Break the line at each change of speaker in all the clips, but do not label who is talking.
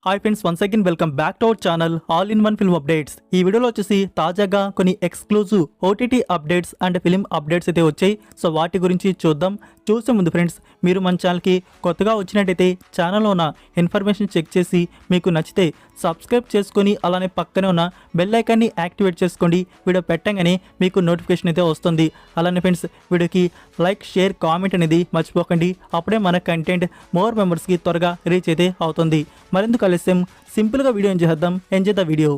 Hi friends, once again welcome back to our channel all in one film updates. ఈ వీడియోలో వచ్చేసి తాజాగా కొన్ని exclusive OTT updates and film updates అయితే వచ్చాయి. సో వాటి గురించి చూద్దాం. చూసే ముందు ఫ్రెండ్స్, మీరు మన ఛానల్కి కొత్తగా వచ్చినట్టయితే ఛానల్లో ఉన్న ఇన్ఫర్మేషన్ చెక్ చేసి మీకు నచ్చితే సబ్స్క్రైబ్ చేసుకొని అలానే పక్కనే ఉన్న బెల్ ఐకాన్ని యాక్టివేట్ చేసుకోండి. వీడియో పెట్టగానే మీకు నోటిఫికేషన్ అయితే వస్తుంది. అలానే ఫ్రెండ్స్, వీడియోకి లైక్, షేర్, కామెంట్ అనేది మర్చిపోకండి. అప్పుడే మన కంటెంట్ మోర్ మెంబర్స్కి త్వరగా రీచ్ అయితే అవుతుంది. మరెందుకు ఆలస్యం, సింపుల్గా వీడియో ఎంజాయ్ చేద్దాం. Enjoy the video.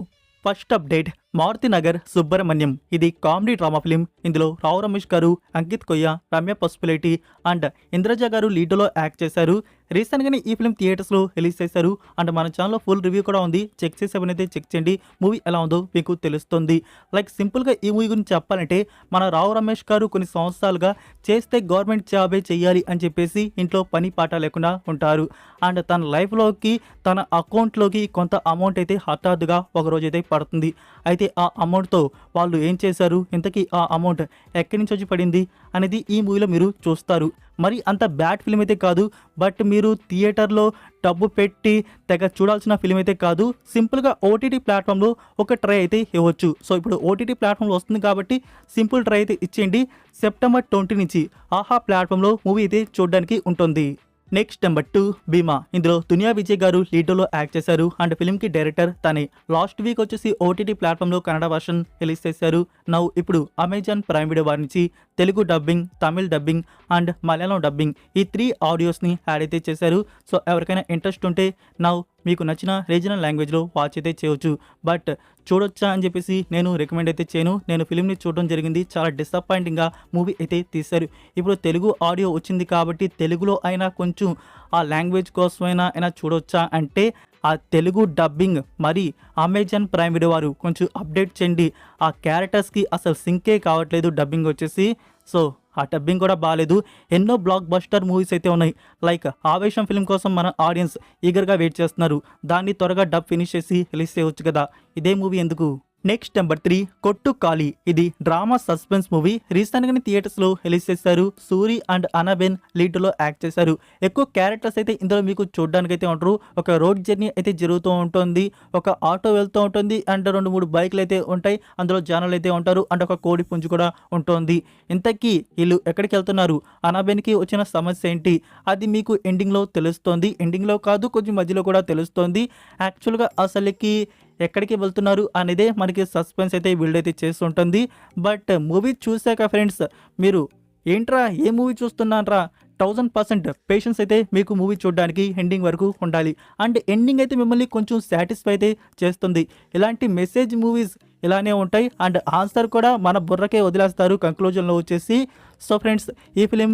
First update, Maruthi Nagar Subrahmanyam. ఇది కామెడీ డ్రామా ఫిలిం. ఇందులో రావు రమేష్ గారు, అంకిత్ కొయ్య, రమ్య పసుపులేటి అండ్ ఇంద్రజ గారు లీడ్లో యాక్ట్ చేశారు. రీసెంట్గానే ఈ ఫిలిం థియేటర్స్లో రిలీజ్ చేశారు అండ్ మన ఛానల్లో ఫుల్ రివ్యూ కూడా ఉంది. చెక్ చేసేవనైతే చెక్ చేయండి. మూవీ ఎలా ఉందో మీకు తెలుస్తుంది. లైక్ సింపుల్గా ఈ మూవీ గురించి చెప్పాలంటే, మన రావు రమేష్ గారు కొన్ని సంవత్సరాలుగా చేస్తే గవర్నమెంట్ జాబే చెయ్యాలి అని చెప్పేసి ఇంట్లో పని పాట లేకుండా ఉంటారు. అండ్ తన లైఫ్లోకి, తన అకౌంట్లోకి కొంత అమౌంట్ అయితే హఠాత్తుగా ఒకరోజు అయితే పడుతుంది. అయితే ఆ అమౌంట్తో వాళ్ళు ఏం చేశారు, ఇంతకీ ఆ అమౌంట్ ఎక్కడి నుంచి వచ్చి పడింది అనేది ఈ మూవీలో మీరు చూస్తారు. మరి అంత బ్యాడ్ ఫిల్మ్ అయితే కాదు, బట్ మీరు థియేటర్లో డబ్బు పెట్టి తెగ చూడాల్సిన ఫిల్మ్ అయితే కాదు. సింపుల్గా ఓటీటీ ప్లాట్ఫామ్లో ఒక ట్రై అయితే ఇవ్వచ్చు. సో ఇప్పుడు ఓటీటీ ప్లాట్ఫామ్లో వస్తుంది కాబట్టి సింపుల్ ట్రై అయితే ఇచ్చేయండి. సెప్టెంబర్ 20 నుంచి ఆహా ప్లాట్ఫామ్లో మూవీ అయితే చూడడానికి ఉంటుంది. నెక్స్ట్ నెంబర్ 2, భీమా. ఇందులో దునియా విజయ్ గారు లీడ్లో యాక్ట్ చేశారు అండ్ ఫిల్మ్కి డైరెక్టర్ తనే. లాస్ట్ వీక్ వచ్చేసి ఓటీటీ ప్లాట్ఫామ్లో కన్నడ వర్షన్ రిలీజ్ చేశారు. నౌ ఇప్పుడు అమెజాన్ ప్రైమ్ వీడియో వారి నుంచి Telugu dubbing, Tamil dubbing and Malayalam dubbing ఈ 3 ఆడియోస్ని యాడ్ అయితే చేశారు. సో ఎవరికైనా ఇంట్రెస్ట్ ఉంటే నౌ మీకు నచ్చిన రీజనల్ లాంగ్వేజ్లో వాచ్ అయితే చేయవచ్చు. బట్ చూడొచ్చా అని చెప్పేసి నేను రికమెండ్ అయితే చేయను. నేను ఫిల్మ్ని చూడడం జరిగింది. చాలా డిసప్పాయింటింగ్గా మూవీ అయితే తీశారు. ఇప్పుడు తెలుగు ఆడియో వచ్చింది కాబట్టి తెలుగులో అయినా కొంచెం ఆ లాంగ్వేజ్ కోసమైనా చూడొచ్చా అంటే ఆ తెలుగు డబ్బింగ్ మరి అమెజాన్ ప్రైమ్ వీడియో వారు కొంచెం అప్డేట్ చేయండి. ఆ క్యారెక్టర్స్కి అసలు సింకే కావట్లేదు డబ్బింగ్ వచ్చేసి. సో ఆ డబ్బింగ్ కూడా బాగాలేదు. ఎన్నో బ్లాక్ బస్టర్ మూవీస్ అయితే ఉన్నాయి. లైక్ ఆవేశం ఫిల్మ్ కోసం మన ఆడియన్స్ ఈగర్గా వెయిట్ చేస్తున్నారు. దాన్ని త్వరగా డబ్ ఫినిష్ చేసి రిలీజ్ చేయవచ్చు కదా, ఇదే మూవీ ఎందుకు? నెక్స్ట్ నెంబర్ 3, కొట్టు కాళీ. ఇది డ్రామా సస్పెన్స్ మూవీ. రీసెంట్గానే థియేటర్స్లో రిలీజ్ చేశారు. సూరి అండ్ అనబెన్ లీడ్లో యాక్ట్ చేశారు. ఎక్కువ క్యారెక్టర్స్ అయితే ఇందులో మీకు చూడడానికి అయితే ఉంటారు. ఒక రోడ్ జర్నీ అయితే జరుగుతూ ఉంటుంది, ఒక ఆటో వెళ్తూ ఉంటుంది అండ్ 2-3 బైక్లు అయితే ఉంటాయి. అందులో జనాలు అయితే ఉంటారు అండ్ ఒక కోడి పుంజు కూడా ఉంటుంది. ఇంతకీ వీళ్ళు ఎక్కడికి వెళ్తున్నారు, అనబెన్కి వచ్చిన సమస్య ఏంటి, అది మీకు ఎండింగ్లో తెలుస్తుంది. ఎండింగ్లో కాదు, కొంచెం మధ్యలో కూడా తెలుస్తుంది. యాక్చువల్గా అసలుకి ఎక్కడికి వెళ్తున్నారు అనేదే మనకి సస్పెన్స్ అయితే బిల్డ్ అయితే చేస్తుంటుంది. బట్ మూవీ చూశాక ఫ్రెండ్స్, మీరు ఏంట్రా ఏ మూవీ చూస్తున్నారా, 1000% పేషెన్స్ అయితే మీకు మూవీ చూడడానికి ఎండింగ్ వరకు ఉండాలి. అండ్ ఎండింగ్ అయితే మిమ్మల్ని కొంచెం సాటిస్ఫై అయితే చేస్తుంది. ఇలాంటి మెసేజ్ మూవీస్ ఇలానే ఉంటాయి అండ్ ఆన్సర్ కూడా మన బుర్రకే వదిలేస్తారు కంక్లూజన్లో వచ్చేసి. సో ఫ్రెండ్స్, ఈ ఫిలిం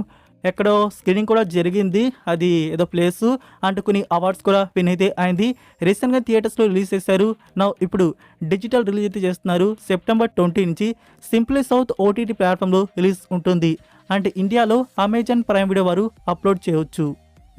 ఎక్కడో స్క్రీనింగ్ కూడా జరిగింది, అది ఏదో ప్లేసు అండ్ కొన్ని అవార్డ్స్ కూడా విన్ అయితే అయింది. రీసెంట్గా థియేటర్స్లో రిలీజ్ చేశారు. నా ఇప్పుడు డిజిటల్ రిలీజ్ అయితే చేస్తున్నారు. సెప్టెంబర్ 20 నుంచి సింప్లీ సౌత్ ఓటీటీ ప్లాట్ఫామ్లో రిలీజ్ ఉంటుంది అండ్ ఇండియాలో అమెజాన్ ప్రైమ్ వీడియో వారు అప్లోడ్ చేయవచ్చు.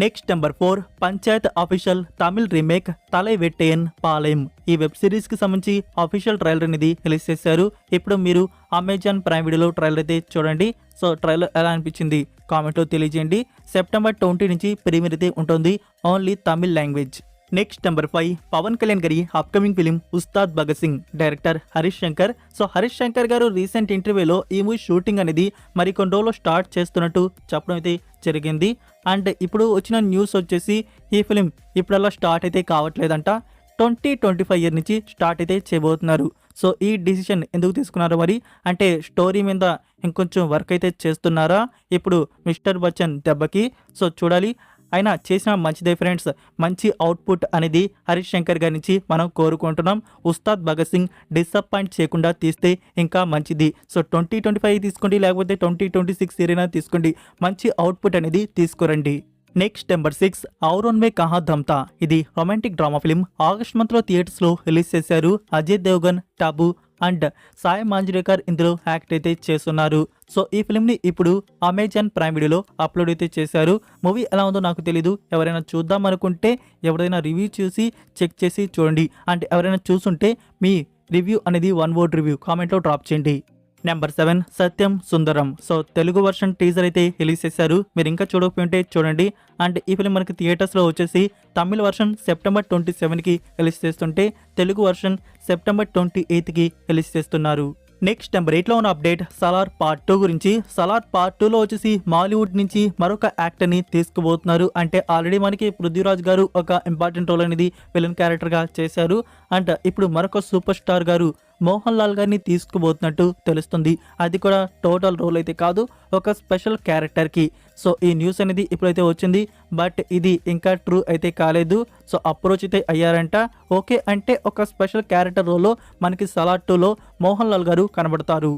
Next number 4, Panchayat official Tamil remake Thalai Vettaiyan Palayam. ఈ వెబ్ సిరీస్కి సంబంధించి అఫీషియల్ ట్రైలర్ అనేది రిలీజ్ చేశారు. ఇప్పుడు మీరు అమెజాన్ ప్రైమ్ వీడియోలో ట్రైలర్ అయితే చూడండి. సో ట్రైలర్ ఎలా అనిపించింది కామెంట్లో తెలియజేయండి. సెప్టెంబర్ 20 నుంచి ప్రీమియర్ అయితే ఉంటుంది, only Tamil language. Next number 5, Pawan Kalyan గారి upcoming film Ustaad Bhagat Singh. Director Harish Shankar. So Harish Shankar గారు రీసెంట్ ఇంటర్వ్యూలో ఈ మూవీ షూటింగ్ అనేది మరి కొన్ని రోజుల్లో స్టార్ట్ చేస్తున్నట్టు చెప్పడం అయితే జరిగింది. అండ్ ఇప్పుడు వచ్చిన న్యూస్ వచ్చేసి ఈ ఫిలిం ఇప్పుడల్లా స్టార్ట్ అయితే కావట్లేదంట, 2025 ఇయర్ నుంచి స్టార్ట్ అయితే చేయబోతున్నారు. సో ఈ డిసిషన్ ఎందుకు తీసుకున్నారు మరి అంటే, స్టోరీ మీద ఇంకొంచెం వర్క్ అయితే చేస్తున్నారా ఇప్పుడు మిస్టర్ బచ్చన్ దెబ్బకి? సో చూడాలి. అయినా చేసిన మంచిదే ఫ్రెండ్స్. మంచి అవుట్పుట్ అనేది హరీష్ శంకర్ గారి నుంచి మనం కోరుకుంటున్నాం. ఉస్తాద్ భగత్ సింగ్ డిసప్పాయింట్ చేయకుండా తీస్తే ఇంకా మంచిది. సో 2025 తీసుకోండి, లేకపోతే 2026 ఏరైనా తీసుకోండి, మంచి అవుట్పుట్ అనేది తీసుకురండి. నెక్స్ట్ నెంబర్ 6, ఔరోన్ మే కహా ధమ్తా. ఇది రొమాంటిక్ డ్రామా ఫిలిం. ఆగస్ట్ మంత్లో థియేటర్స్లో రిలీజ్ చేశారు. అజయ్ దేవ్గన్, టాబు అండ్ సాయి మాంజ్రేకర్ ఇందులో యాక్ట్ అయితే చేస్తున్నారు. సో ఈ ఫిల్మ్ని ఇప్పుడు అమెజాన్ ప్రైమ్ వీడియోలో అప్లోడ్ అయితే చేశారు. మూవీ ఎలా ఉందో నాకు తెలీదు. ఎవరైనా చూద్దాం అనుకుంటే ఎవరైనా రివ్యూ చూసి చెక్ చేసి చూడండి. అంటే ఎవరైనా చూసుంటే మీ రివ్యూ అనేది 1 word రివ్యూ కామెంట్లో డ్రాప్ చేయండి. నెంబర్ 7 సత్యం సుందరం. సో తెలుగు వర్షన్ టీజర్ అయితే రిలీజ్ చేశారు. మీరు ఇంకా చూడకపోతే చూడండి. అండ్ ఈ ఫిలిం మనకి థియేటర్స్లో వచ్చేసి తమిళ వర్షన్ సెప్టెంబర్ 27కి రిలీజ్ చేస్తుంటే తెలుగు వర్షన్ సెప్టెంబర్ 28కి రిలీజ్ చేస్తున్నారు. నెక్స్ట్ నెంబర్ 8లో ఉన్న అప్డేట్ సలార్ పార్ట్ 2 గురించి. సలార్ పార్ట్ 2లో వచ్చేసి మాలీవుడ్ నుంచి మరొక యాక్టర్ని తీసుకుపోతున్నారు. అంటే ఆల్రెడీ మనకి పృథ్వీరాజ్ గారు ఒక ఇంపార్టెంట్ రోల్ అనేది విలన్ క్యారెక్టర్గా చేశారు. అండ్ ఇప్పుడు మరొక సూపర్ స్టార్ గారు మోహన్ లాల్ గారిని తీసుకుపోతున్నట్టు తెలుస్తుంది. అది కూడా టోటల్ రోల్ అయితే కాదు, ఒక స్పెషల్ క్యారెక్టర్కి. సో ఈ న్యూస్ అనేది ఇప్పుడైతే వచ్చింది, బట్ ఇది ఇంకా ట్రూ అయితే కాలేదు. సో అప్రోచ్ అయితే అయ్యారంట. ఓకే అంటే ఒక స్పెషల్ క్యారెక్టర్ రోల్లో మనకి సలార్ 2లో మోహన్ లాల్ గారు కనబడతారు.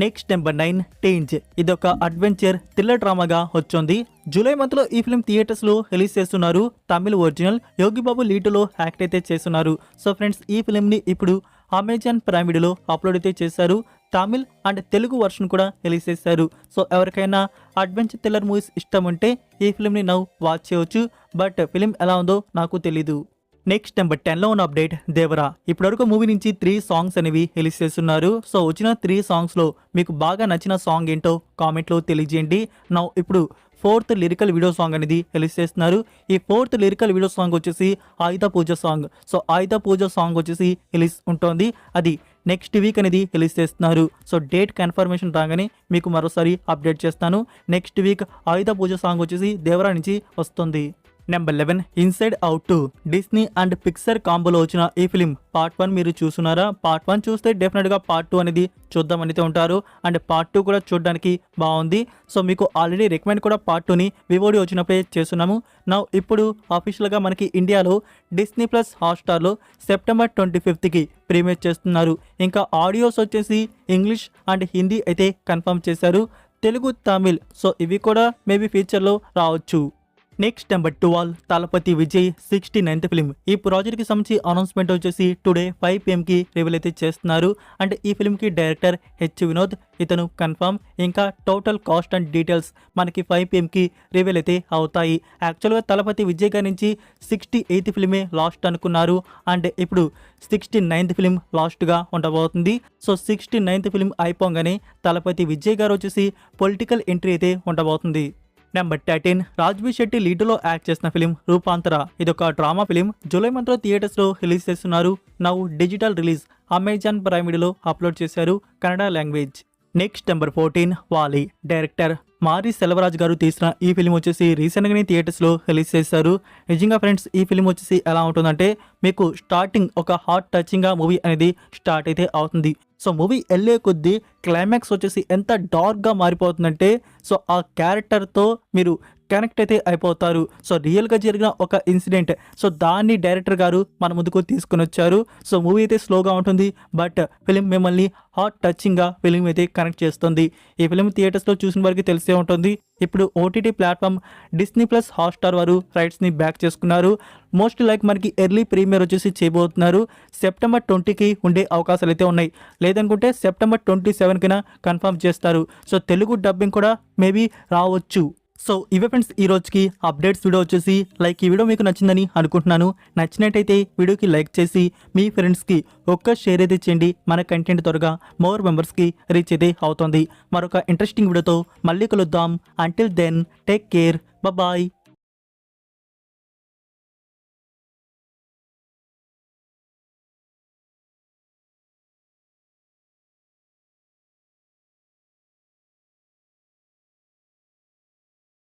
Next number 9 teens. ఇది ఒక అడ్వెంచర్ థ్రిల్లర్ డ్రామాగా వచ్చింది. జూలై మంత్లో ఈ ఫిల్మ్ థియేటర్స్లో రిలీజ్ చేస్తున్నారు. తమిళ ఒరిజినల్ యోగి బాబు లీటులో యాక్ట్ అయితే చేస్తున్నారు. సో ఫ్రెండ్స్ ఈ ఫిల్మ్ని ఇప్పుడు అమెజాన్ ప్రైమ్ వీడియోలో అప్లోడ్ అయితే చేశారు. తమిళ్ అండ్ తెలుగు వర్షన్ కూడా రిలీజ్ చేశారు. సో ఎవరికైనా అడ్వెంచర్ థ్రిల్లర్ మూవీస్ ఇష్టం ఉంటే ఈ ఫిల్మ్ని నౌ వాచ్ చేయవచ్చు. బట్ ఫిలిం ఎలా ఉందో నాకు తెలీదు. నెక్స్ట్ నెంబర్ 10లో ఉన్న అప్డేట్ దేవరా. ఇప్పటివరకు మూవీ నుంచి 3 సాంగ్స్ అనేవి రిలీజ్ చేస్తున్నారు. సో వచ్చిన 3 సాంగ్స్లో మీకు బాగా నచ్చిన సాంగ్ ఏంటో కామెంట్లో తెలియజేయండి. నా ఇప్పుడు 4th లిరికల్ వీడియో సాంగ్ అనేది రిలీజ్ చేస్తున్నారు. ఈ 4th లిరికల్ వీడియో సాంగ్ వచ్చేసి Ayudha Pooja song. So Ayudha Pooja song వచ్చేసి రిలీజ్ ఉంటుంది. అది నెక్స్ట్ వీక్ అనేది రిలీజ్ చేస్తున్నారు. సో డేట్ కన్ఫర్మేషన్ రాగానే మీకు మరోసారి అప్డేట్ చేస్తాను. Next week Ayudha Pooja song వచ్చేసి దేవరా నుంచి వస్తుంది. Number 11 inside out 2. Disney and Pixar కాంబోలో వచ్చిన ఈ ఫిలిం పార్ట్ 1 మీరు చూస్తున్నారా? పార్ట్ 1 చూస్తే డెఫినెట్గా పార్ట్ 2 అనేది చూద్దాం అయితే ఉంటారు. అండ్ పార్ట్ 2 కూడా చూడడానికి బాగుంది. సో మీకు ఆల్రెడీ రికమెండ్ కూడా పార్ట్ 2ని వివోడి వచ్చినప్పుడే చేస్తున్నాము. నా ఇప్పుడు అఫీషియల్గా మనకి ఇండియాలో డిస్నీ ప్లస్ హాట్స్టార్లో సెప్టెంబర్ 25కి ప్రీమియర్ చేస్తున్నారు. ఇంకా ఆడియోస్ వచ్చేసి ఇంగ్లీష్ అండ్ హిందీ అయితే కన్ఫర్మ్ చేశారు. తెలుగు, తమిళ్ సో ఇవి కూడా మేబీ ఫ్యూచర్లో రావచ్చు. Next number 12 Thalapathy Vijay 69th film. ఈ ప్రాజెక్ట్కి సంబంధించి అనౌన్స్మెంట్ వచ్చేసి టుడే 5 PM రివీల్ అయితే చేస్తున్నారు. అంటే ఈ ఫిల్మ్కి డైరెక్టర్ హెచ్ వినోద్ ఇతను కన్ఫర్మ్. ఇంకా టోటల్ కాస్ట్ అండ్ డీటెయిల్స్ మనకి 5 PM రివీల్ అయితే అవుతాయి. యాక్చువల్గా తలపతి విజయ్ గారి నుంచి 68th ఫిలిమే లాస్ట్ అనుకున్నారు. అండ్ ఇప్పుడు 69th ఫిలిం లాస్ట్గా ఉండబోతుంది. సో 69th ఫిలిం అయిపోగానే తలపతి విజయ్ గారు వచ్చేసి పొలిటికల్ ఎంట్రీ అయితే ఉండబోతుంది. నెంబర్ 13 రాజ్బీ శెట్టి లీడ్లో యాక్ట్ చేసిన ఫిలిం రూపాంతర. ఇది ఒక డ్రామా ఫిలిం. జూలై మంత్లో థియేటర్స్లో రిలీజ్ చేస్తున్నారు. Now digital release Amazon prime వీడియోలో అప్లోడ్ చేశారు కన్నడ లాంగ్వేజ్. నెక్స్ట్ నెంబర్ 14 వాలి. డైరెక్టర్ మారి సెల్వరాజ్ గారు తీసిన ఈ ఫిలిం వచ్చేసి రీసెంట్గానే థియేటర్స్లో రిలీజ్ చేశారు. నిజంగా ఫ్రెండ్స్ ఈ ఫిలిం వచ్చేసి ఎలా ఉంటుందంటే మీకు స్టార్టింగ్ ఒక హార్ట్ టచింగ్గా మూవీ అనేది స్టార్ట్ అయితే అవుతుంది. సో మూవీ వెళ్ళే కొద్దీ క్లైమాక్స్ వచ్చేసి ఎంత డార్క్గా మారిపోతుందంటే సో ఆ క్యారెక్టర్తో మీరు కనెక్ట్ అయితే అయిపోతారు. సో రియల్గా జరిగిన ఒక ఇన్సిడెంట్, సో దాన్ని డైరెక్టర్ గారు మన ముందుకు తీసుకుని వచ్చారు. సో మూవీ అయితే స్లోగా ఉంటుంది, బట్ ఫిలిం మిమ్మల్ని హార్ట్ టచింగ్గా ఫిలిం అయితే కనెక్ట్ చేస్తుంది. ఈ ఫిలిం థియేటర్స్లో చూసిన వారికి తెలిసే ఉంటుంది. ఇప్పుడు OTT platform Disney plus Hotstar వారు రైట్స్ని బ్యాక్ చేసుకున్నారు. మోస్ట్ లైక్ మనకి ఎర్లీ ప్రీమియర్ వచ్చేసి చేయబోతున్నారు. సెప్టెంబర్ 20కి ఉండే అవకాశాలు అయితే ఉన్నాయి. లేదనుకుంటే సెప్టెంబర్ 27కిన కన్ఫర్మ్ చేస్తారు. సో తెలుగు డబ్బింగ్ కూడా మేబీ రావచ్చు. సో ఇవే ఫ్రెండ్స్ ఈ రోజుకి అప్డేట్స్ వీడియో వచ్చేసి ఈ వీడియో మీకు నచ్చిందని అనుకుంటున్నాను. నచ్చినట్టయితే వీడియోకి లైక్ చేసి మీ ఫ్రెండ్స్కి ఒక్క షేర్ అయితే చేయండి. మన కంటెంట్ త్వరగా మోర్ మెంబర్స్కి రీచ్ అయితే అవుతుంది. మరొక ఇంట్రెస్టింగ్ వీడియోతో మళ్ళీ కలుద్దాం. Until then take care, bye.